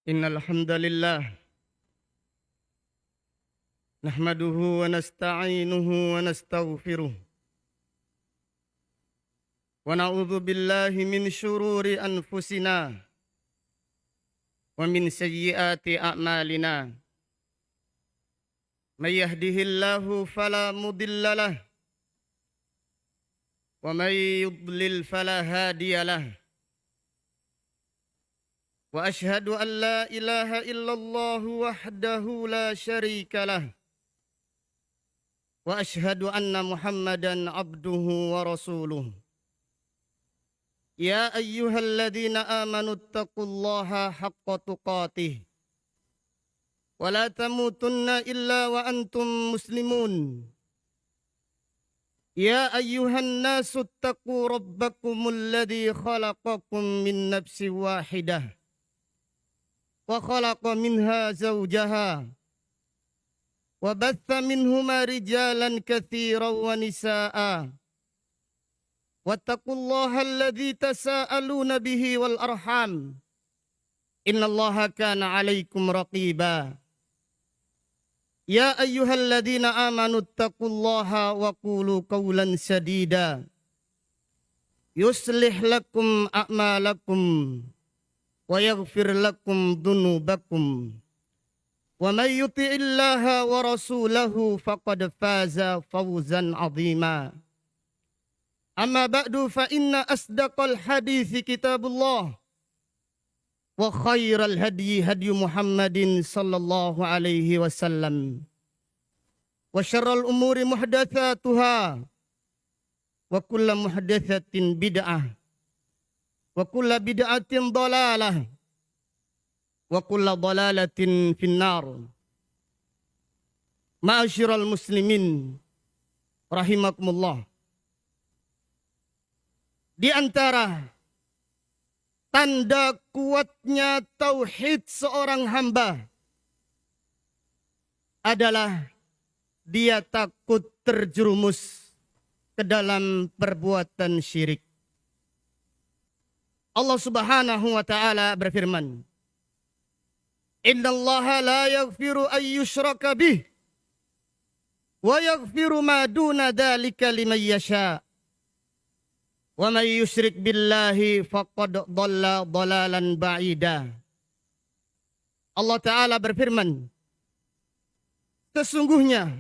Innal hamdalillah nahmaduhu wa nasta'inuhu wa nastaghfiruh wa na'udzu billahi min syururi anfusina wa min sayyiati a'malina. May yahdihillahu fala mudilla lahu wa may yudlil fala hadiya lahu. Wa ashhadu an la ilaha illallah wahdahu la syarika lah. Wa ashhadu anna Muhammadan abduhu wa rasuluh. Ya ayyuhalladzina amanu taqullaha haqqa tuqatih. Wa la tamutunna illa wa antum muslimun. Ya ayyuhan nasu taqu rabbakumul ladzi khalaqakum min nafsin wahidah. Wa khalaqa minha zawjaha wa batha minhuma rijalan katsiran wa nisaa'a wattaqullaha alladzi tasaaluna bihi wal arham innallaha kana 'alaikum raqiba. Ya ayyuhalladzina amanu taqullaha wa qulu qawlan sadida yuslih lakum a'malakum wa yaghfir lakum dhunubakum wa may yuti'illaha wa rasulahu faqad faza fawzan 'azima. Amma ba'du fa inna asdaqal hadithi kitabullah wa khairal hadyi hadyu Muhammadin sallallahu alaihi wasallam wa syarrul umuri muhdatsatuha wa kullu muhdatsatin bid'ah wa kulla bid'atin dalalah wa kulla dalalatin finnar. Ma'asyiral muslimin rahimakumullah. Di antara tanda kuatnya tauhid seorang hamba adalah dia takut terjerumus ke dalam perbuatan syirik. Allah Subhanahu wa taala berfirman, "Innallaha la yaghfiru an yushraka bih wa yaghfiru ma duna dzalika liman yasha. Wa may yusyrik billahi faqad dhalla dhalalan ba'ida." Allah taala berfirman, sesungguhnya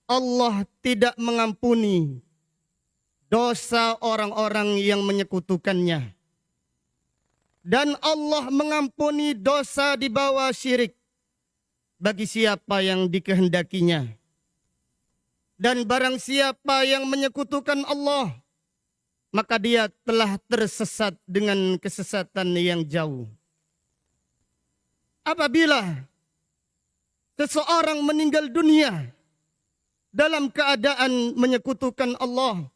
Allah tidak mengampuni dosa orang-orang yang menyekutukannya. Dan Allah mengampuni dosa di bawah syirik bagi siapa yang dikehendakinya. Dan barang siapa yang menyekutukan Allah, maka dia telah tersesat dengan kesesatan yang jauh. Apabila seseorang meninggal dunia dalam keadaan menyekutukan Allah,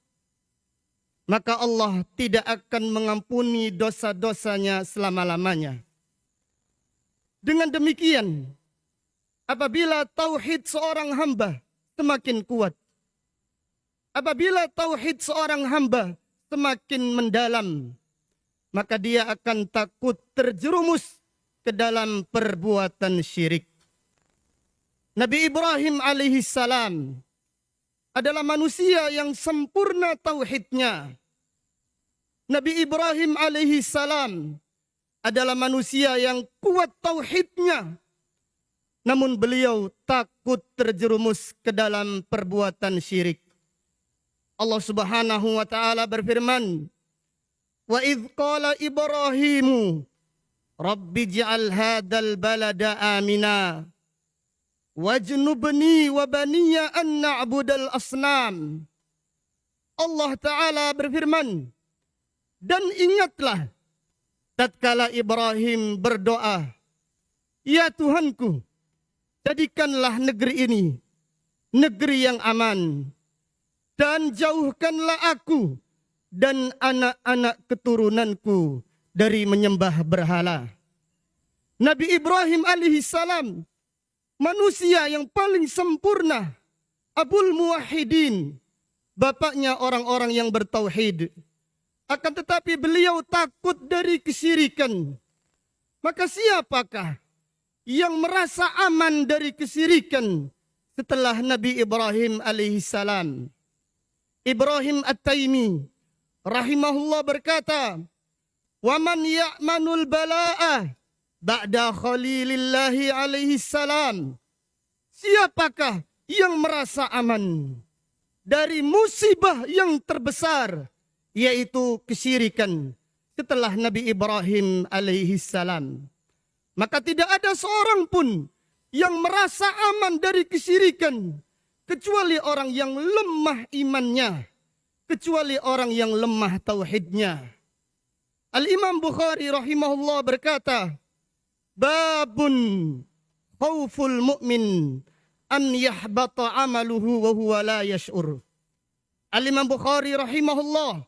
maka Allah tidak akan mengampuni dosa-dosanya selama-lamanya. Dengan demikian, apabila tauhid seorang hamba semakin kuat, apabila tauhid seorang hamba semakin mendalam, maka dia akan takut terjerumus ke dalam perbuatan syirik. Nabi Ibrahim alaihissalam adalah manusia yang sempurna tauhidnya. Nabi Ibrahim alaihissalam adalah manusia yang kuat tauhidnya. Namun beliau takut terjerumus ke dalam perbuatan syirik. Allah Subhanahu wa taala berfirman, "Wa idz qala Ibrahimu Rabbi ij'al hadzal balada amina wajnubni wa baniya an na'budal asnam." Allah taala berfirman, dan ingatlah tatkala Ibrahim berdoa, "Ya Tuhanku, jadikanlah negeri ini negeri yang aman, dan jauhkanlah aku dan anak-anak keturunanku dari menyembah berhala." Nabi Ibrahim alaihissalam, manusia yang paling sempurna, Abul Muwahhidin, bapaknya orang-orang yang bertauhid. Akan tetapi beliau takut dari kesyirikan. Maka siapakah yang merasa aman dari kesyirikan setelah Nabi Ibrahim alaihissalam? Ibrahim At-Taimi rahimahullah berkata, "Wa man ya'manul bala'ah ba'da Khalilillahi alaihissalam." Siapakah yang merasa aman dari musibah yang terbesar, yaitu kesyirikan setelah Nabi Ibrahim alaihissalam? Maka tidak ada seorang pun yang merasa aman dari kesyirikan kecuali orang yang lemah imannya, kecuali orang yang lemah tauhidnya. Al-Imam Bukhari rahimahullah berkata, "Babun khauful mu'min an yahbata amaluhu wa huwa la yash'ur." Al-Imam Bukhari rahimahullah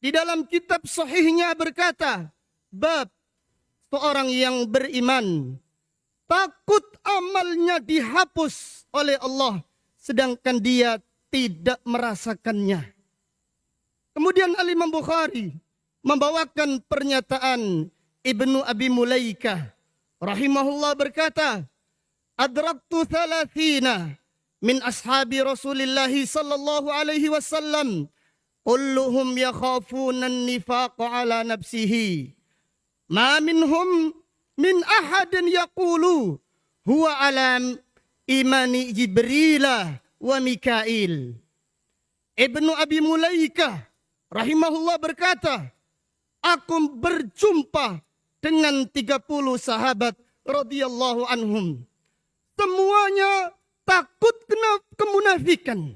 di dalam kitab sahihnya berkata, bab seorang yang beriman takut amalnya dihapus oleh Allah sedangkan dia tidak merasakannya. Kemudian Al-Imam Bukhari membawakan pernyataan Ibnu Abi Mulaikah rahimahullah berkata, "Adraktu 30 min ashabi Rasulillah sallallahu alaihi wasallam kulluhum yakhafuna an-nifaq ala nafsihi. Ma minhum min ahadin yaqulu huwa alam imani Jibril wa Mikail." Ibnu Abi Mulaikah rahimahullah berkata, "Aku berjumpa dengan 30 sahabat radhiyallahu anhum. Semuanya takut kena kemunafikan.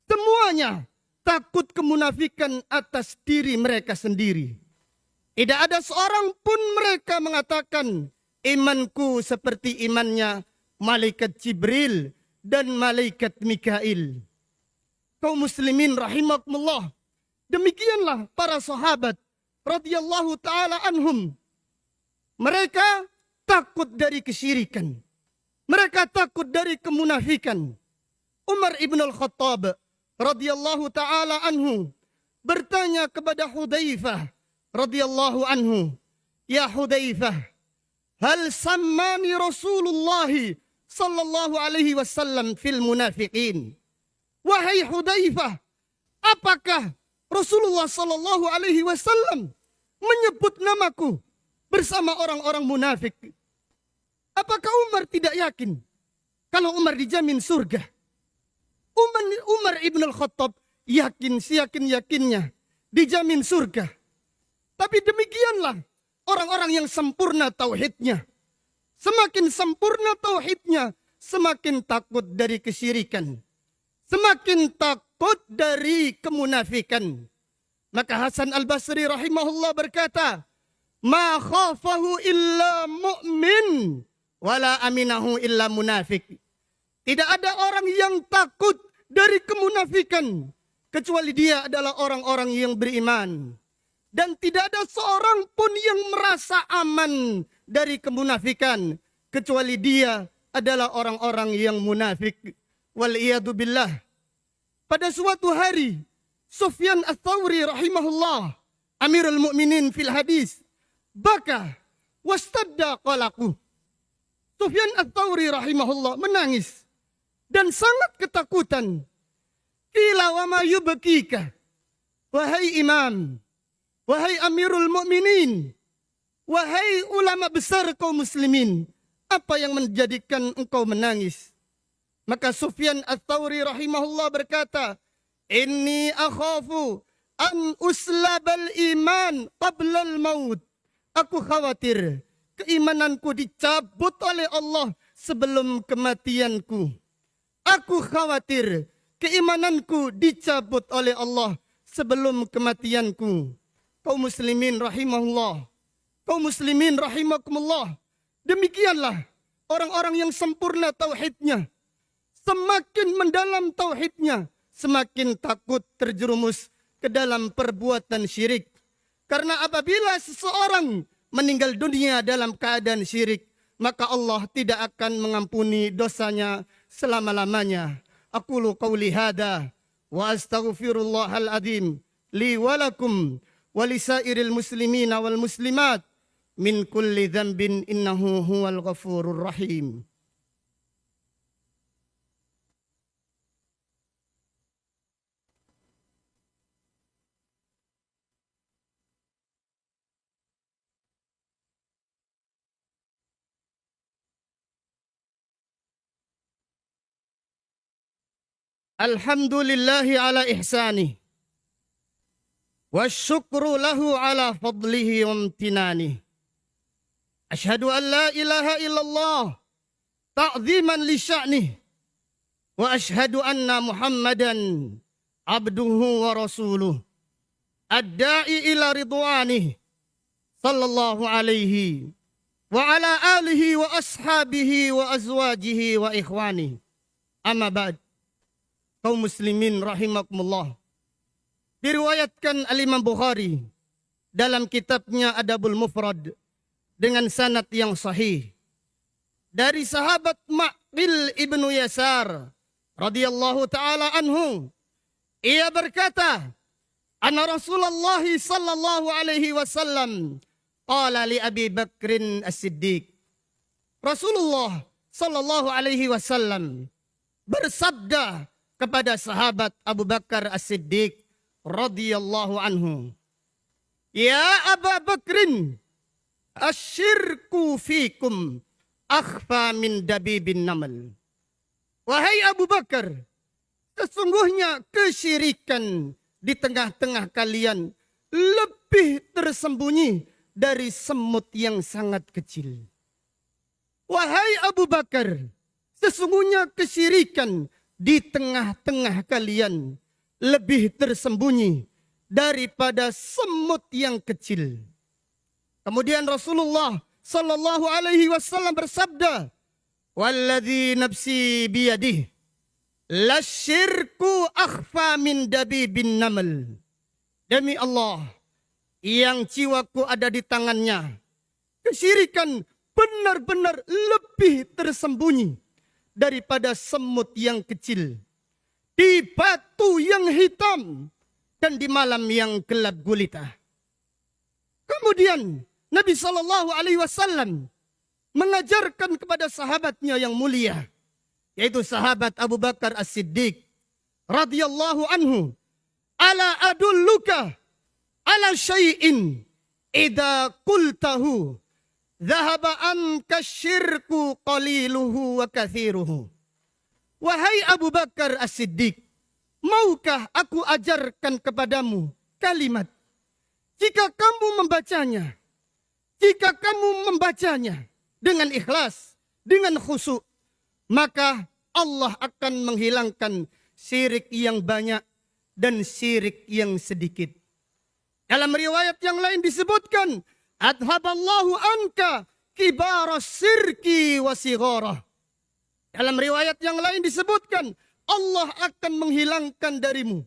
Semuanya takut kemunafikan atas diri mereka sendiri. Tidak ada seorang pun mereka mengatakan, imanku seperti imannya malaikat Jibril dan malaikat Mikail." Kaum muslimin rahimakumullah, demikianlah para sahabat radhiyallahu taala anhum. Mereka takut dari kesyirikan. Mereka takut dari kemunafikan. Umar ibn al-Khattab radhiyallahu taala anhu bertanya kepada Hudzaifah radhiyallahu anhu, "Ya Hudzaifah, hal sammani Rasulullah sallallahu alaihi wasallam fil munafiqin?" Wahai Hudzaifah, apakah Rasulullah sallallahu alaihi wasallam menyebut namaku bersama orang-orang munafik? Apakah Umar tidak yakin kalau Umar dijamin surga? Umar ibn al-Khattab yakin, seyakin-yakinnya dijamin surga. Tapi demikianlah orang-orang yang sempurna tauhidnya. Semakin sempurna tauhidnya, semakin takut dari kesyirikan. Semakin takut dari kemunafikan. Maka Hasan al-Basri rahimahullah berkata, "Ma khafahu illa mu'min, wala aminahu illa munafik." Tidak ada orang yang takut dari kemunafikan, kecuali dia adalah orang-orang yang beriman. Dan tidak ada seorang pun yang merasa aman dari kemunafikan, kecuali dia adalah orang-orang yang munafik. Wal'iyadu billah. Pada suatu hari, Sufyan Ats-Tsauri rahimahullah, Amirul Mukminin fil hadis, baka wastadda qalaqu. Sufyan Ats-Tsauri rahimahullah menangis dan sangat ketakutan. Qila wa ma yubkika? Wahai imam, wahai Amirul Mukminin, wahai ulama besar kaum muslimin, apa yang menjadikan engkau menangis? Maka Sufyan Ats-Tsauri rahimahullah berkata, "Inni akhafu an uslabal iman qabla al-maut." Aku khawatir keimananku dicabut oleh Allah sebelum kematianku. Aku khawatir keimananku dicabut oleh Allah sebelum kematianku. Kaum muslimin rahimahullah, kaum muslimin rahimakumullah, demikianlah orang-orang yang sempurna tauhidnya. Semakin mendalam tauhidnya, semakin takut terjerumus ke dalam perbuatan syirik. Karena apabila seseorang meninggal dunia dalam keadaan syirik, maka Allah tidak akan mengampuni dosanya selama-lamanya. Aqulu qawli hadha wa astaghfirullahal azim li wa lakum wa lisairil muslimina wal muslimat min kulli dhanbin innahu huwal ghafurur rahim. Alhamdulillahi ala ihsanih. Wasyukru lahu ala fadlihi wa amtinanih. Ashhadu an la ilaha illallah ta'ziman li sya'nih. Wa ashhadu anna Muhammadan abduhu wa rasuluh. Ad-da'i ila ridwanih. Sallallahu alaihi wa ala alihi wa ashabihi wa azwajihi wa ikhwanih. Amma ba'd. Kaum muslimin rahimakumullah. Diriwayatkan al-Imam Bukhari dalam kitabnya Adabul Mufrad dengan sanad yang sahih dari sahabat Ma'qil ibnu Yasar radhiyallahu taala anhu. Ia berkata, anna Rasulullah sallallahu alaihi wasallam qala li Abi Bakrin As-Siddiq. Rasulullah sallallahu alaihi wasallam bersabda kepada sahabat Abu Bakar As-Siddiq radhiyallahu anhu, ya Abu Bakrin, asyirku fikum akhfa min dabibin namal. Wahai Abu Bakar, sesungguhnya kesyirikan di tengah-tengah kalian lebih tersembunyi dari semut yang sangat kecil. Wahai Abu Bakar, sesungguhnya kesyirikan di tengah-tengah kalian lebih tersembunyi daripada semut yang kecil. Kemudian Rasulullah sallallahu alaihi wasallam bersabda, walladzi nafsi biyadihi lasyirku akhfa min dabibin namal. Demi Allah yang jiwaku ada di tangannya, kesyirikan benar-benar lebih tersembunyi daripada semut yang kecil, di batu yang hitam, dan di malam yang gelap gulita. Kemudian Nabi SAW mengajarkan kepada sahabatnya yang mulia, yaitu sahabat Abu Bakar As-Siddiq radhiyallahu anhu, ala adulluka ala syai'in idza qultahu dhahaba anka syirku qaliluhu wa kathiruhu. Wahai Abu Bakar As-Siddiq, maukah aku ajarkan kepadamu kalimat, jika kamu membacanya dengan ikhlas, dengan khusyuk, maka Allah akan menghilangkan syirik yang banyak dan syirik yang sedikit. Dalam riwayat yang lain disebutkan, adhaballahu anka kibaras sirki wa sigharah. Dalam riwayat yang lain disebutkan, Allah akan menghilangkan darimu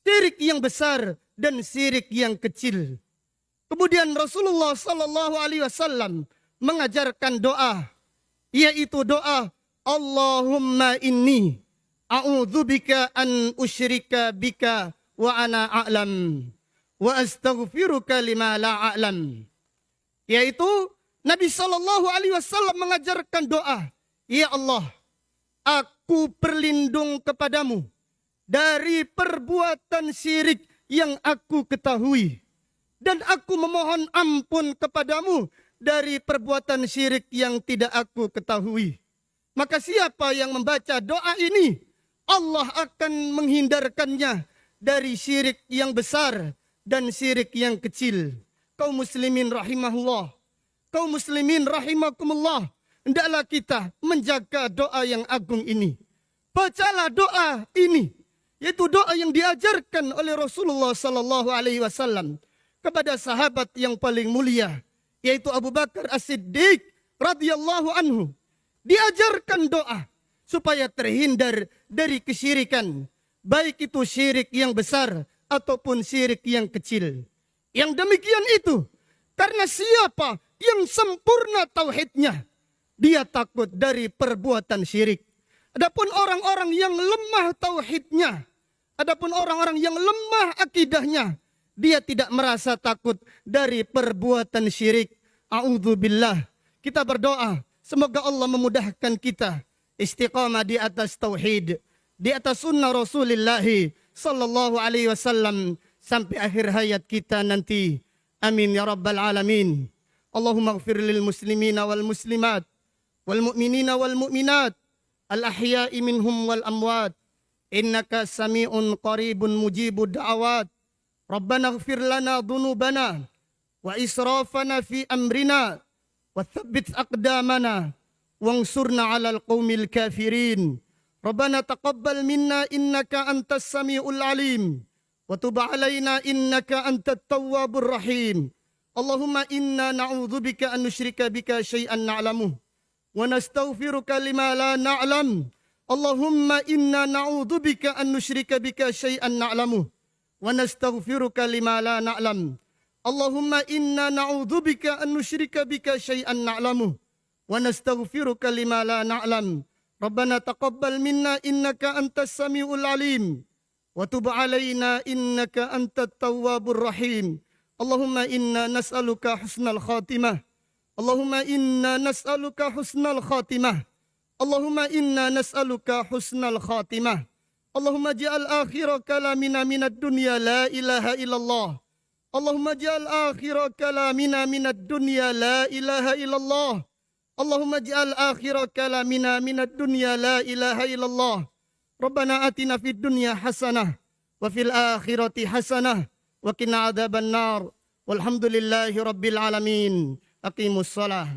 syirik yang besar dan syirik yang kecil. Kemudian Rasulullah sallallahu alaihi wasallam mengajarkan doa, yaitu doa Allahumma inni a'udzubika an usyrika bika wa ana a'lam wa astaghfiruka lima la a'lam. Yaitu Nabi sallallahu alaihi wasallam mengajarkan doa, ya Allah, aku berlindung kepadamu dari perbuatan syirik yang aku ketahui, dan aku memohon ampun kepadamu dari perbuatan syirik yang tidak aku ketahui. Maka siapa yang membaca doa ini, Allah akan menghindarkannya dari syirik yang besar dan syirik yang kecil. Kaum muslimin rahimahullah, kaum muslimin rahimakumullah, hendaklah kita menjaga doa yang agung ini. Bacalah doa ini, yaitu doa yang diajarkan oleh Rasulullah sallallahu alaihi wasallam kepada sahabat yang paling mulia, yaitu Abu Bakar As-Siddiq radhiyallahu anhu. Diajarkan doa supaya terhindar dari kesyirikan, baik itu syirik yang besar ataupun syirik yang kecil. Yang demikian itu karena siapa yang sempurna tauhidnya, dia takut dari perbuatan syirik. Adapun orang-orang yang lemah tauhidnya, adapun orang-orang yang lemah akidahnya, dia tidak merasa takut dari perbuatan syirik. a'udzubillah. Kita berdoa, semoga Allah memudahkan kita istiqamah di atas tauhid, di atas sunnah Rasulullah sallallahu alaihi wasallam sampai akhir hayat kita nanti. Amin ya rabbal alamin. Allahumma ighfir lil muslimina wal muslimat wal mu'minina wal mu'minat al ahya'i minhum wal amwat. Innaka sami'un qaribun mujibud da'awat. Rabbana ighfir lana dhunubana wa israfana fi amrina wa thabbit aqdamana wansurna 'alal qaumil kafirin. Rabbana taqabbal minna innaka antas samiul alim wa tub 'alaina innaka antat tawwabur rahim. Allahumma inna na'udzubika an nusyrika bika syai'an na'lamuh wa nastaghfiruka lima la na'lam. Allahumma inna na'udzubika an nusyrika bika syai'an na'lamuh wa nastaghfiruka lima la na'lam. Allahumma inna na'udzubika an nusyrika bika syai'an na'lamuh wa nastaghfiruka lima la na'lam. Rabbana taqabbal minna innaka antas samiul alim wa tub 'alaina innaka antat tawwabur rahim. Allahumma inna nas'aluka husnal khatimah. Allahumma inna nas'aluka husnal khatimah. Allahumma inna nas'aluka husnal khatimah. Allahumma ja'al akhira kalamina minad dunya la ilaha illallah. Allahumma ja'al akhira kalamina minad dunya la ilaha illallah. Allahumma ja'al akhira kalamina minad dunya la ilaha illallah. Rabbana atina fid dunya hasanah wa fil akhirati hasanah wa qina adzaban nar. Walhamdulillahi rabbil alamin. Aqimus shalah.